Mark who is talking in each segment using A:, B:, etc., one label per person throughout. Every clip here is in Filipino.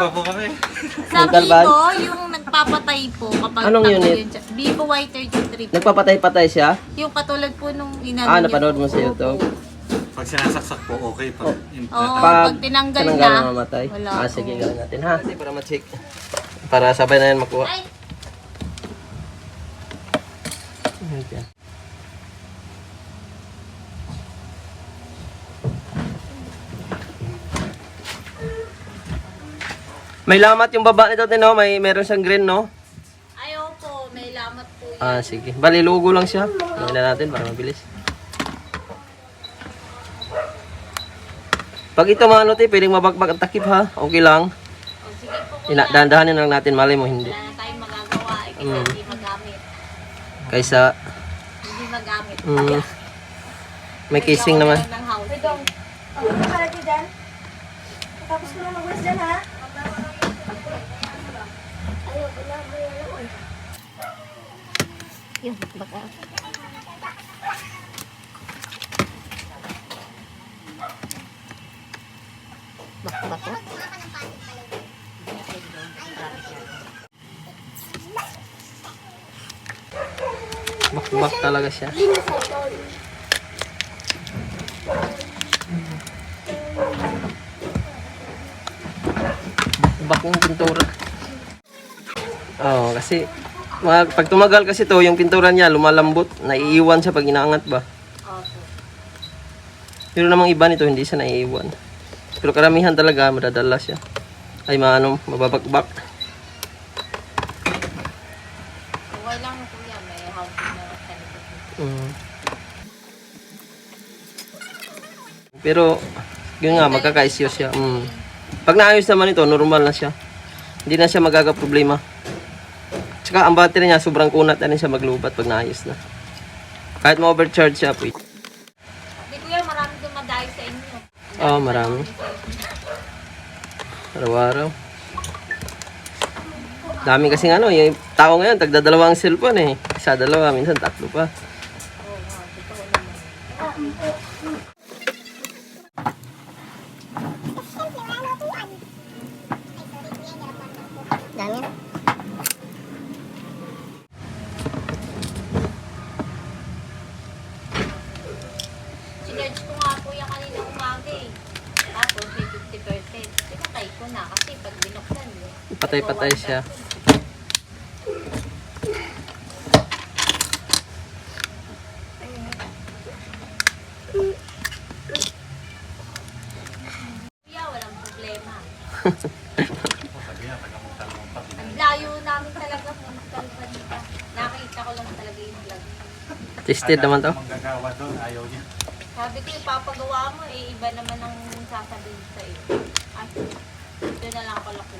A: pa po kami.
B: Sa
C: Mental ban?
B: Vivo, yung nagpapatay po kapag
C: Anong
B: takbo
C: unit?
B: yun siya. Vivo Y33 po.
C: Nagpapatay-patay siya?
B: Yung katulad po nung inano niyo
C: Napanood
B: po.
C: mo sa YouTube?
B: Opo.
A: Pag sinasaksak po, okay. Pag
B: Oo, pag tinanggal na,
C: mamatay.
B: wala
C: Sige,
B: po.
C: gawin natin ha. Para ma-check. Para sabay na yan makuha.
B: Ay,
C: Okay. May lamat yung baba nito, no? Meron siyang green, no?
B: ayaw po, may lamat po yan.
C: Sige. Bali, logo lang siya. Gawin na natin para mabilis. Pag ito mga ano, pwedeng mabagbag ang takip, ha? Okay lang.
B: O, sige po kuya.
C: Dahan-dahanin lang natin, malay mo hindi.
B: Wala na tayong magagawa eh, kasi hindi magamit.
C: Kaysa,
B: Hindi magamit.
C: may casing naman.
B: Ng house.
D: Ano para dyan? Tapos ko na mag-west dyan, ha? Ayaw, wala mo yan.
B: Yun, baka. Baka.
C: Bak talaga siya. Bak yung pintura. Kasi pag tumagal kasi to, yung pintura niya lumalambot, naiiwan siya pag inaangat ba.
B: Opo.
C: Pero namang iba nito hindi siya naiiwan. Pero karamihan talaga madadala siya. Ay mababakbak.
B: Okay lang kuya, may house na kanito.
C: Pero yun nga, magkakaisyo siya. Pag naayos naman ito, normal na siya. Hindi na siya magkakaproblema. Tsaka ang battery niya, sobrang kunat na rin siya maglubat pag naayos na. Kahit ma-overcharge siya po.
B: Hindi kuya, marami dumadayo sa inyo.
C: Marami. Araw-araw. Dami kasi yung tao ngayon, tagdadalawang cellphone eh. Isa, dalawa, minsan tatlo pa.
B: Sinurge ko nga po yung kanina umaga eh. Tapos may 50%. Pinatay ko na kasi pag binuksan eh.
C: Patay-patay siya.
B: Kuya, walang problema. Ang layo namin talaga kung kalpanita. Nakita ko lang talaga yung vlog.
C: Tested naman to.
A: Manggagawa doon, ayaw niya.
B: Sabi ko, ipapagawa mo eh. Iba naman ang sasabihin sa iyo. Ay, ito na lang pala ko.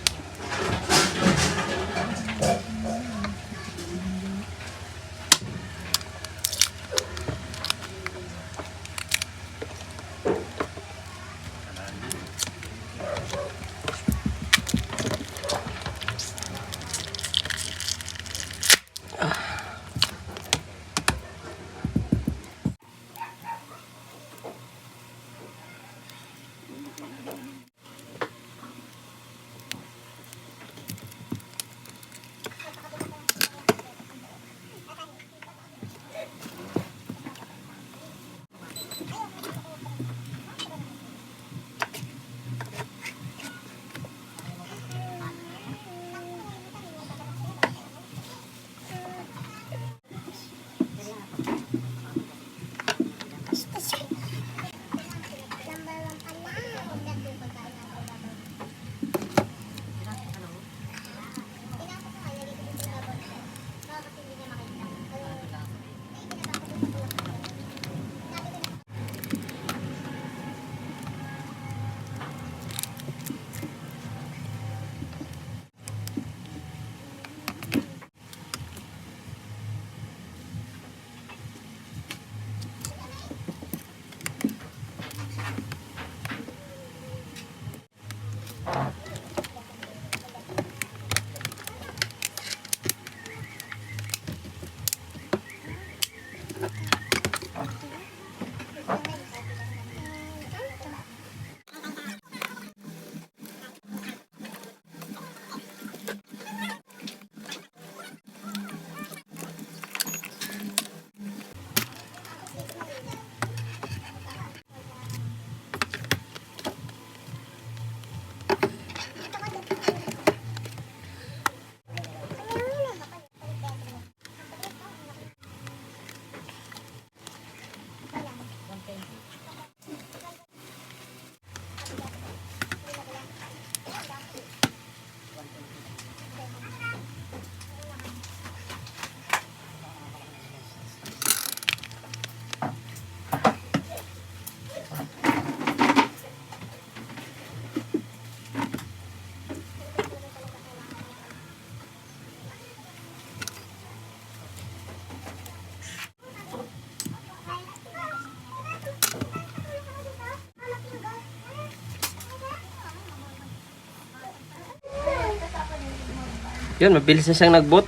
C: Yun, mabilis na siyang nag-boot.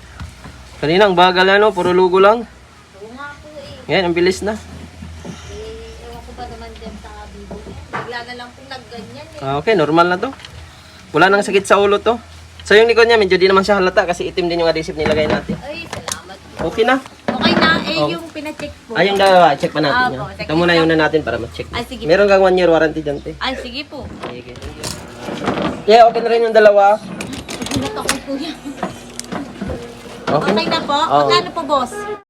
C: Kanina, ang bagal ano, puro lugo lang.
B: Oo nga po eh.
C: Ngayon, ang bilis na.
B: Ewan ko ba naman dyan sa bibo niya. Bigla na lang pong nagganyan eh.
C: Okay, normal na to. Wala nang sakit sa ulo to. So yung likod niya, medyo di naman siya halata kasi itim din yung adhesive nilagay natin.
B: Ay, salamat po.
C: Okay na.
B: Okay na, eh
C: Oh.
B: yung pinacheck po.
C: Ay, yung dalawa, check pa natin
B: Opo,
C: yan.
B: check
C: Ito muna
B: lang.
C: yung na natin para ma-check.
B: Ay, sige.
C: Meron kang 1 year warranty dyan, te.
B: Ay, sige po.
C: Sige. Yeah, okay na rin yung dalawa.
B: Pinatokol po yan.
C: Okay
B: Okay na po?
C: Oo.
B: Magkano po, boss?